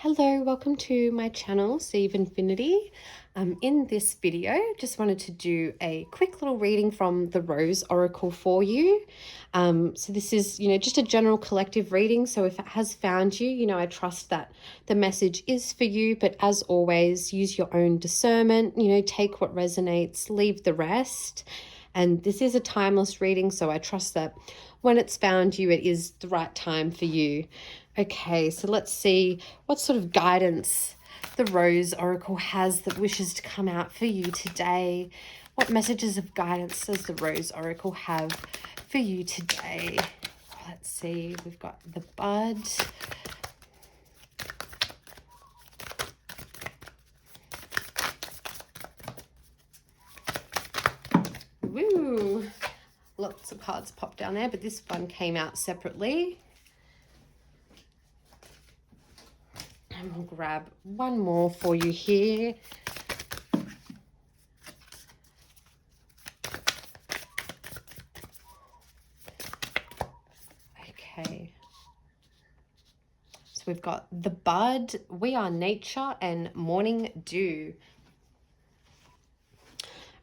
Hello, welcome to my channel, Steve Infinity. In this video, just wanted to do a quick little reading from the Rose Oracle for you. So this is, just a general collective reading. So if it has found you, I trust that the message is for you. But as always, use your own discernment, take what resonates, leave the rest. And this is a timeless reading, so I trust that when it's found you, it is the right time for you. Okay, so let's see what sort of guidance the Rose Oracle has that wishes to come out for you today. What messages of guidance does the Rose Oracle have for you today? Let's see, we've got the Bud. Woo! Lots of cards popped down there, but this one came out separately. And we'll grab one more for you here. Okay. So we've got the Bud, We Are Nature, and Morning Dew.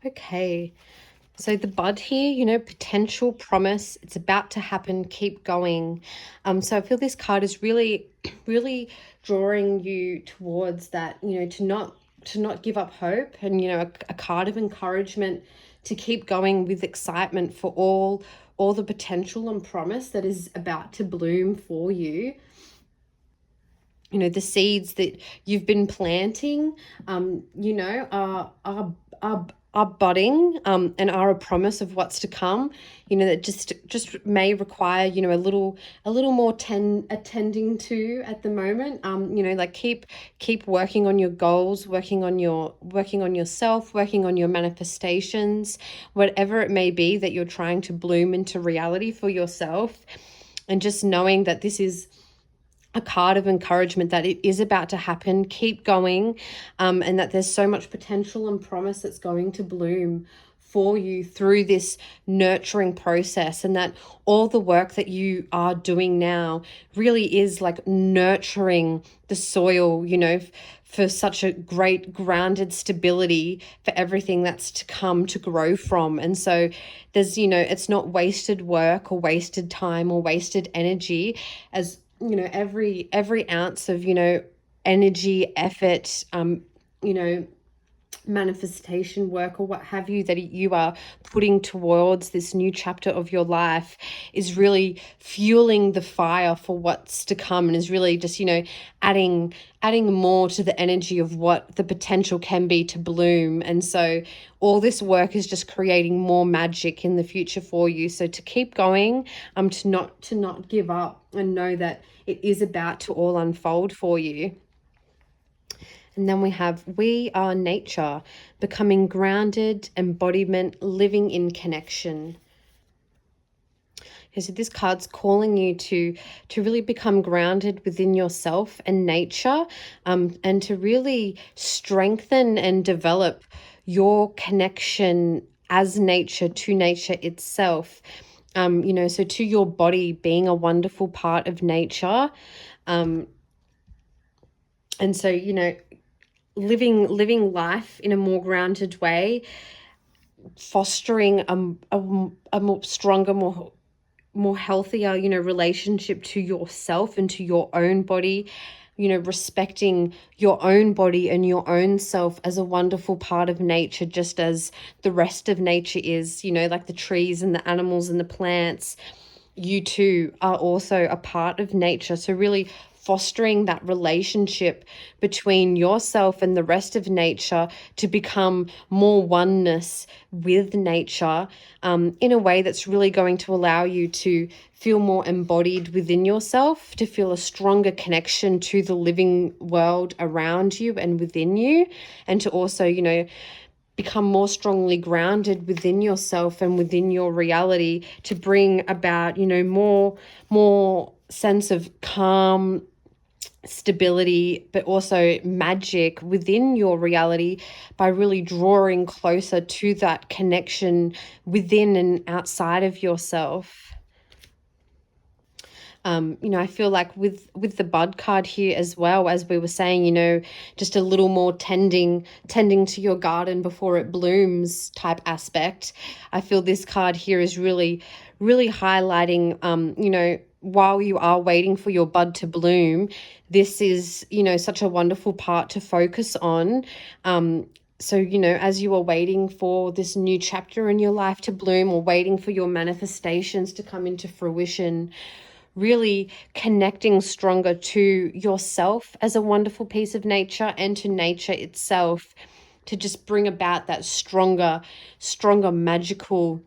Okay. So the Bud here, potential, promise, it's about to happen, keep going. So I feel this card is really, really drawing you towards that, to not give up hope, and, a card of encouragement to keep going with excitement for all the potential and promise that is about to bloom for you. The seeds that you've been planting, are budding and are a promise of what's to come, that just may require, a little more attending to at the moment. Like keep working on your goals, working on yourself, working on your manifestations, whatever it may be that you're trying to bloom into reality for yourself. And just knowing that this is a card of encouragement, that it is about to happen, keep going, and that there's so much potential and promise that's going to bloom for you through this nurturing process, and that all the work that you are doing now really is like nurturing the soil, for such a great grounded stability for everything that's to come to grow from. And so there's, it's not wasted work or wasted time or wasted energy, as every ounce of, energy, effort, manifestation work or what have you that you are putting towards this new chapter of your life is really fueling the fire for what's to come, and is really just, adding more to the energy of what the potential can be to bloom. And so all this work is just creating more magic in the future for you. So to keep going, to not give up, and know that it is about to all unfold for you. And then we have We Are Nature, becoming grounded, embodiment, living in connection. Okay, so this card's calling you to really become grounded within yourself and nature, and to really strengthen and develop your connection as nature to nature itself. So to your body being a wonderful part of nature. And so, living life in a more grounded way, fostering a more stronger, more healthier, relationship to yourself and to your own body, respecting your own body and your own self as a wonderful part of nature, just as the rest of nature is, like the trees and the animals and the plants. You too are also a part of nature. So really fostering that relationship between yourself and the rest of nature to become more oneness with nature, in a way that's really going to allow you to feel more embodied within yourself, to feel a stronger connection to the living world around you and within you, and to also, become more strongly grounded within yourself and within your reality, to bring about, more sense of calm, stability, but also magic within your reality, by really drawing closer to that connection within and outside of yourself. I feel like with the bud card here as well, as we were saying, just a little more tending to your garden before it blooms type aspect. I feel this card here is really, really highlighting, while you are waiting for your bud to bloom, this is, such a wonderful part to focus on. So, as you are waiting for this new chapter in your life to bloom, or waiting for your manifestations to come into fruition, really connecting stronger to yourself as a wonderful piece of nature and to nature itself, to just bring about that stronger magical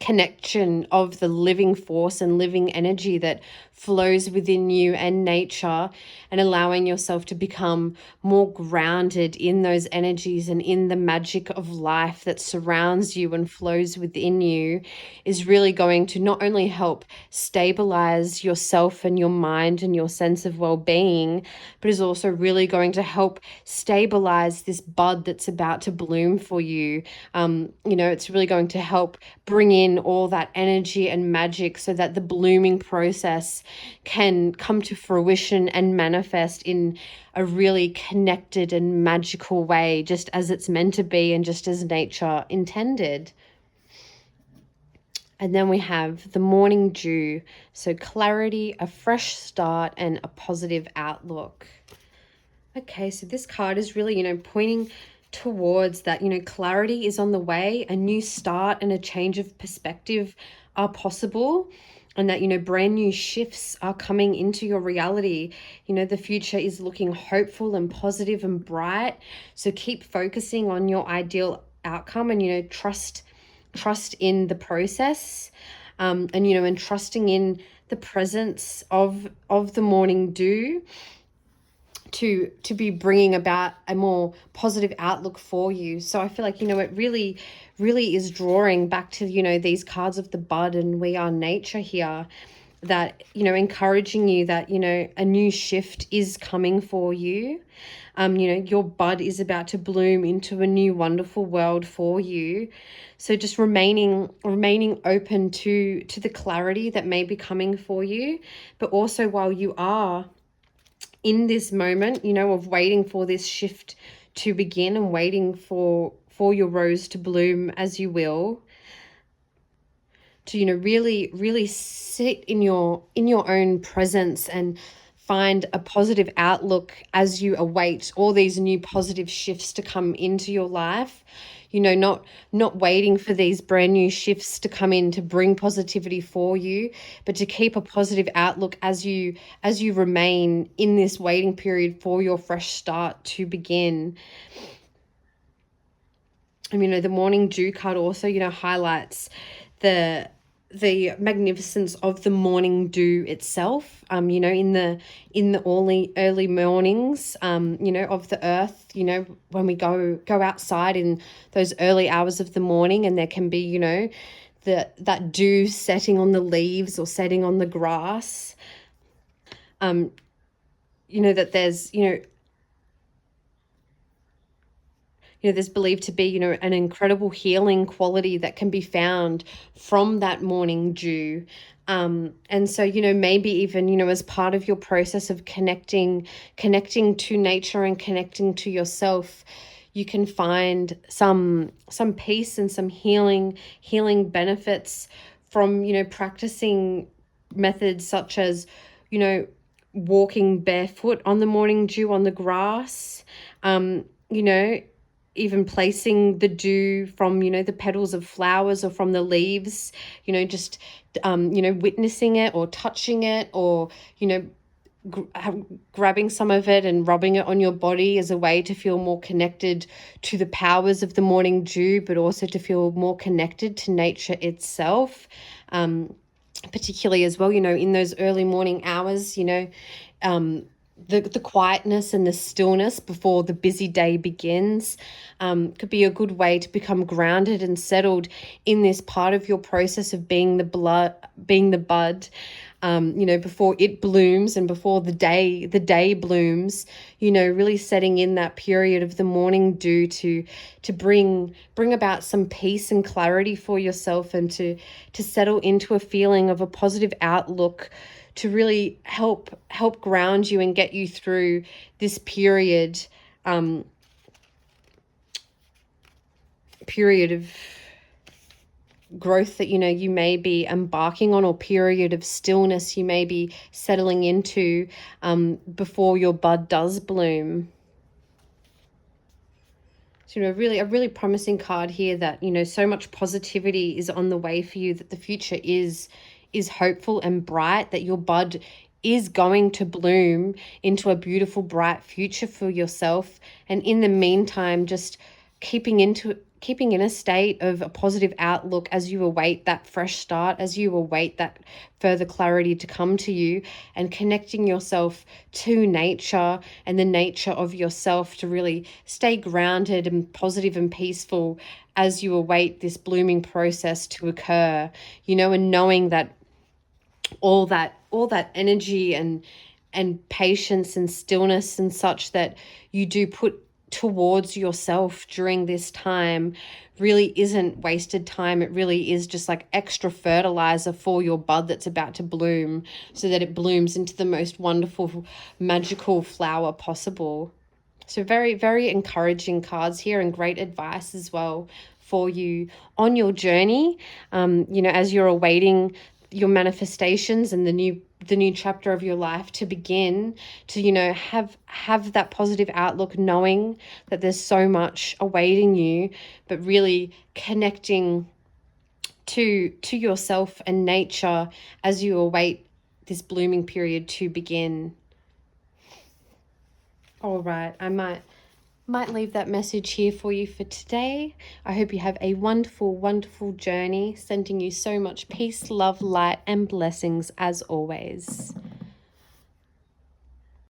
connection of the living force and living energy that flows within you and nature, and allowing yourself to become more grounded in those energies and in the magic of life that surrounds you and flows within you, is really going to not only help stabilize yourself and your mind and your sense of well-being, but is also really going to help stabilize this bud that's about to bloom for you. It's really going to help bring in all that energy and magic so that the blooming process can come to fruition and manifest in a really connected and magical way, just as it's meant to be and just as nature intended. And then we have the morning dew. So clarity, a fresh start, and a positive outlook. Okay, so this card is really, pointing towards that, clarity is on the way, a new start and a change of perspective are possible, and that, brand new shifts are coming into your reality. The future is looking hopeful and positive and bright. So keep focusing on your ideal outcome and, trust in the process, and trusting in the presence of the morning dew to be bringing about a more positive outlook for you. So I feel like, it really, really is drawing back to, these cards of the bud and we are nature here, that, encouraging you that, a new shift is coming for you. Your bud is about to bloom into a new wonderful world for you. So just remaining open to the clarity that may be coming for you, but also while you are in this moment, of waiting for this shift to begin and waiting for your rose to bloom as you will, to, really, really sit in your own presence and find a positive outlook as you await all these new positive shifts to come into your life. Not waiting for these brand new shifts to come in to bring positivity for you, but to keep a positive outlook as you remain in this waiting period for your fresh start to begin. And, the morning dew card also, highlights the magnificence of the morning dew itself, in the early mornings, of the earth, when we go outside in those early hours of the morning, and there can be, that dew setting on the leaves or setting on the grass, that there's, there's believed to be, an incredible healing quality that can be found from that morning dew. And so, maybe even, as part of your process of connecting to nature and connecting to yourself, you can find some peace and some healing benefits from, practicing methods such as, walking barefoot on the morning dew on the grass, even placing the dew from, the petals of flowers or from the leaves, just, witnessing it or touching it, or, grabbing some of it and rubbing it on your body as a way to feel more connected to the powers of the morning dew, but also to feel more connected to nature itself, particularly as well, in those early morning hours, the quietness and the stillness before the busy day begins could be a good way to become grounded and settled in this part of your process of being the bud, before it blooms and before the day blooms, really setting in that period of the morning dew to bring about some peace and clarity for yourself, and to settle into a feeling of a positive outlook to really help ground you and get you through this period of growth that, you know, you may be embarking on, or period of stillness you may be settling into before your bud does bloom. So, you know, really a really promising card here that, you know, so much positivity is on the way for you, that the future is hopeful and bright, that your bud is going to bloom into a beautiful, bright future for yourself. And in the meantime, just keeping in a state of a positive outlook as you await that fresh start, as you await that further clarity to come to you, and connecting yourself to nature and the nature of yourself to really stay grounded and positive and peaceful as you await this blooming process to occur, you know, and knowing that all that energy and patience and stillness and such that you do put towards yourself during this time really isn't wasted time. It really is just like extra fertilizer for your bud that's about to bloom, so that it blooms into the most wonderful, magical flower possible. So very, very encouraging cards here, and great advice as well for you on your journey, you know, as you're awaiting your manifestations and the new chapter of your life to begin, to, you know, have that positive outlook, knowing that there's so much awaiting you, but really connecting to yourself and nature as you await this blooming period to begin. All right, I might leave that message here for you for today. I hope you have a wonderful, wonderful journey, sending you so much peace, love, light, and blessings as always.